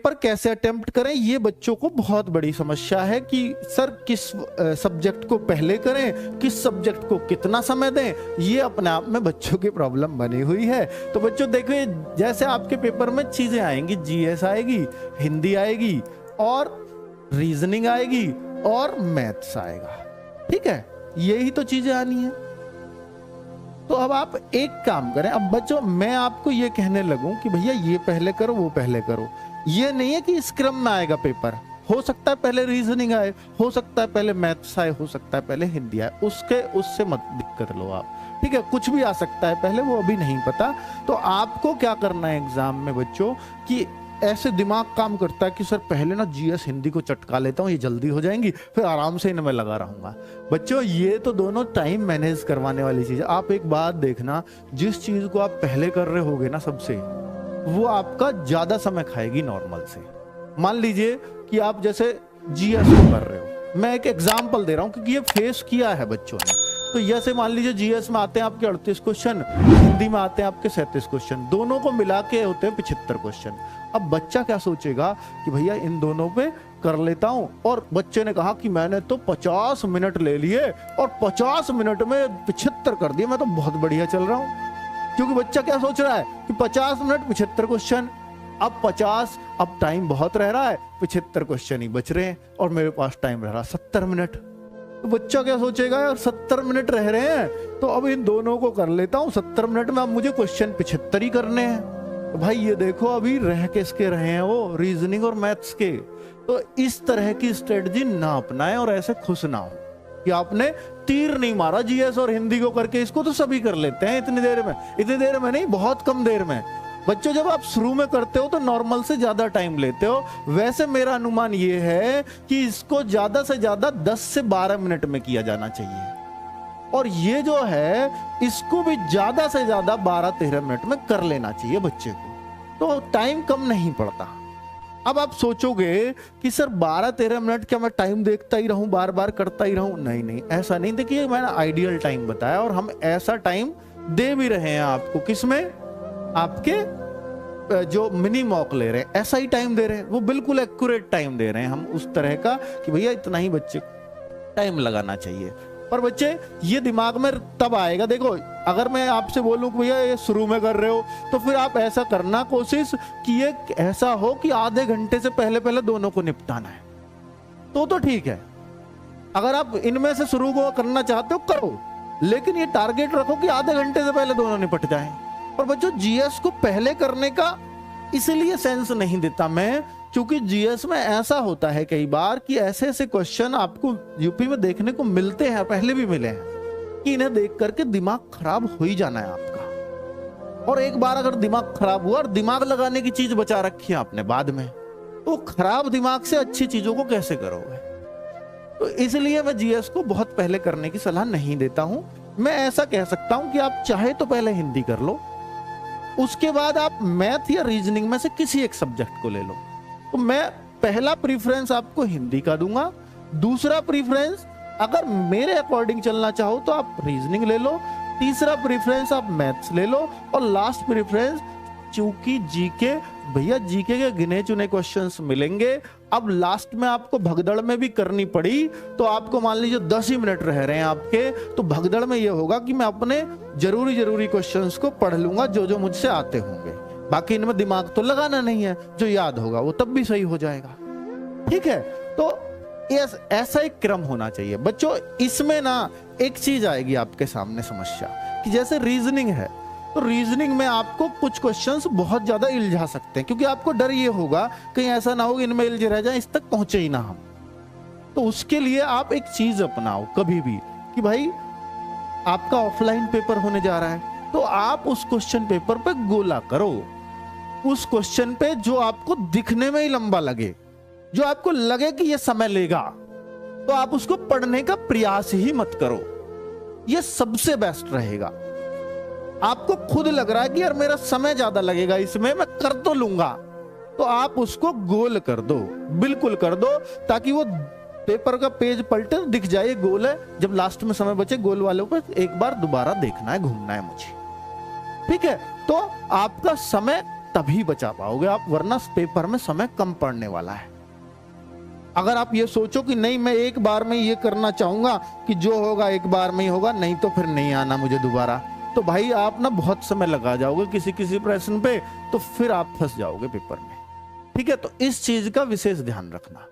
Paper कैसे attempt करें, ये बच्चों को बहुत बड़ी समस्या है कि सर किस सब्जेक्ट को पहले करें, किस सब्जेक्ट को कितना समय दें, ये अपने आप में बच्चों की प्रॉब्लम बनी हुई है। तो बच्चों देखिए, जैसे आपके पेपर में चीजें आएंगी, जीएस आएगी, हिंदी आएगी और रीजनिंग आएगी और मैथ्स आएगा, ठीक है, यही तो चीजें आनी है। तो अब आप एक काम करें, अब बच्चों मैं आपको ये कहने लगूं कि भैया ये पहले करो वो पहले करो, ये नहीं है कि इस क्रम में आएगा पेपर। हो सकता है पहले रीजनिंग आए, हो सकता है पहले मैथ्स आए, हो सकता है पहले हिंदी आए, उससे मत दिक्कत लो आप, ठीक है, कुछ भी आ सकता है पहले, वो अभी नहीं पता। तो आपको क्या करना है एग्जाम में बच्चों कि ऐसे दिमाग काम करता है कि सर पहले ना जीएस हिंदी को चटका लेता हूँ, ये जल्दी हो जाएंगी, फिर आराम से इनमें लगा रहूंगा। बच्चों ये तो दोनों टाइम मैनेज करवाने वाली चीज है। आप एक बात देखना, जिस चीज को आप पहले कर रहे होगे ना सबसे, वो आपका ज्यादा समय खाएगी नॉर्मल से। मान लीजिए कि आप जैसे जीएस को कर रहे हो, मैं एक एग्जाम्पल दे रहा हूँ क्योंकि ये फेस किया है बच्चों ने। तो जैसे मान लीजिए जीएस में आते हैं आपके 38 क्वेश्चन, हिंदी में आते हैं आपके 37 क्वेश्चन, दोनों को मिला के होते हैं 75 क्वेश्चन। अब बच्चा क्या सोचेगा कि भैया इन दोनों पे कर लेता हूं, और बच्चे ने कहा कि मैंने तो 50 मिनट ले लिए और 50 मिनट में 75 कर दिए, मैं तो बहुत बढ़िया चल रहा हूं। क्योंकि बच्चा क्या सोच रहा है कि 50 मिनट 75 क्वेश्चन, अब 50, अब टाइम बहुत रह रहा है, 75 क्वेश्चन ही बच रहे हैं और मेरे पास टाइम रह रहा 70 मिनट। तो बच्चा क्या सोचेगा, यार 70 मिनट रह रहे हैं तो अब इन दोनों को कर लेता हूं 70 मिनट में, अब मुझे क्वेश्चन 75 ही करने हैं। तो भाई ये देखो अभी रह किसके रहे हैं, वो रीजनिंग और मैथ्स के। तो इस तरह की स्ट्रेटजी ना अपनाएं और ऐसे खुश ना हो कि आपने तीर नहीं मारा जीएस और हिंदी को करके, इसको तो सभी कर लेते हैं इतनी देर में नहीं, बहुत कम देर में। बच्चों जब आप शुरू में करते हो तो नॉर्मल से ज्यादा टाइम लेते हो, वैसे मेरा अनुमान ये है कि इसको ज्यादा से ज्यादा 10 से 12 मिनट में किया जाना चाहिए, और ये जो है इसको भी ज्यादा से ज्यादा 12-13 मिनट में कर लेना चाहिए बच्चे को, तो टाइम कम नहीं पड़ता। अब आप सोचोगे कि सर 12-13 मिनट क्या मैं टाइम देखता ही रहूं, बार बार करता ही रहूं? नहीं नहीं, ऐसा नहीं। देखिए मैंने आइडियल टाइम बताया और हम ऐसा टाइम दे भी रहे हैं आपको, किसमें, आपके जो मिनी मॉक ले रहे हैं ऐसा ही टाइम दे रहे हैं, वो बिल्कुल एक्यूरेट टाइम दे रहे हैं हम उस तरह का कि भैया इतना ही बच्चे टाइम लगाना चाहिए। पर बच्चे ये दिमाग में तब आएगा, देखो अगर मैं आपसे बोलूं कि भैया ये शुरू में कर रहे हो तो फिर आप ऐसा करना कोशिश कि ये ऐसा हो कि आधे घंटे से पहले पहले दोनों को निपटाना है, तो ठीक है। अगर आप इनमें से शुरू को करना चाहते हो करो, लेकिन ये टारगेट रखो कि आधे घंटे से पहले दोनों निपट जाएं। और बच्चों जीएस को पहले करने का इसलिए सेंस नहीं देता मैं, क्योंकि जीएस में ऐसा होता है कई बार कि ऐसे ऐसे क्वेश्चन आपको यूपी में देखने को मिलते हैं, पहले भी मिले हैं, कि इन्हें देख करके दिमाग खराब हो ही जाना है आपका। और एक बार अगर दिमाग खराब हुआ और दिमाग लगाने की चीज बचा रखी है आपने बाद में, तो खराब दिमाग से अच्छी चीजों को कैसे करोगे? तो इसलिए मैं जीएस को बहुत पहले करने की सलाह नहीं देता हूं। मैं ऐसा कह सकता हूं कि आप चाहे तो पहले हिंदी कर लो, उसके बाद आप मैथ या रीजनिंग में से किसी एक सब्जेक्ट को ले लो। तो मैं पहला प्रीफरेंस आपको हिंदी का दूंगा, दूसरा प्रीफरेंस अगर मेरे अकॉर्डिंग चलना चाहो तो आप रीजनिंग ले लो, तीसरा प्रीफरेंस आप मैथ्स ले लो, और लास्ट प्रीफरेंस चूंकि जीके, भैया जीके के गिने चुने क्वेश्चंस मिलेंगे। अब लास्ट में आपको भगदड़ में भी करनी पड़ी तो आपको मान लीजिए 10 ही मिनट रह रहे हैं आपके, तो भगदड़ में ये होगा कि मैं अपने जरूरी क्वेश्चंस को पढ़ लूंगा जो जो मुझसे आते होंगे, बाकी इनमें दिमाग तो लगाना नहीं है, जो याद होगा वो तब भी सही हो जाएगा, ठीक है। तो ऐसा एक क्रम होना चाहिए बच्चों। इसमें ना एक चीज आएगी आपके सामने समस्या, कि जैसे रीजनिंग है, तो रीजनिंग में आपको कुछ क्वेश्चंस बहुत ज्यादा इल्झा सकते हैं, क्योंकि आपको डर ये होगा कहीं ऐसा ना हो कि इनमें इल्झे रह जाए, इस तक पहुंचे ही ना हम। तो उसके लिए आप एक चीज अपनाओ कभी भी कि भाई आपका ऑफलाइन पेपर होने जा रहा है, तो आप उस क्वेश्चन पेपर पे गोला करो, उस क्वेश्चन पे जो आपको दिखने में ही लंबा लगे, जो आपको लगे कि ये समय लेगा, तो आप उसको पढ़ने का प्रयास ही मत करो, ये सबसे बेस्ट रहेगा। आपको खुद लग रहा है कि यार मेरा समय ज्यादा लगेगा इसमें, मैं कर तो लूंगा, तो आप उसको गोल कर दो, बिल्कुल कर दो, ताकि वो पेपर का पेज पलटे तो दिख जाए गोल है, जब लास्ट में समय बचे गोल वालों को एक बार दोबारा देखना है, घूमना है मुझे, ठीक है। तो आपका समय तभी बचा पाओगे आप, वरना पेपर में समय कम पड़ने वाला है। अगर आप ये सोचो कि नहीं मैं एक बार में ये करना चाहूंगा कि जो होगा एक बार में ही होगा, नहीं तो फिर नहीं आना मुझे दोबारा, तो भाई आप ना बहुत समय लगा जाओगे किसी किसी प्रश्न पे, तो फिर आप फंस जाओगे पेपर में। ठीक है, तो इस चीज का विशेष ध्यान रखना।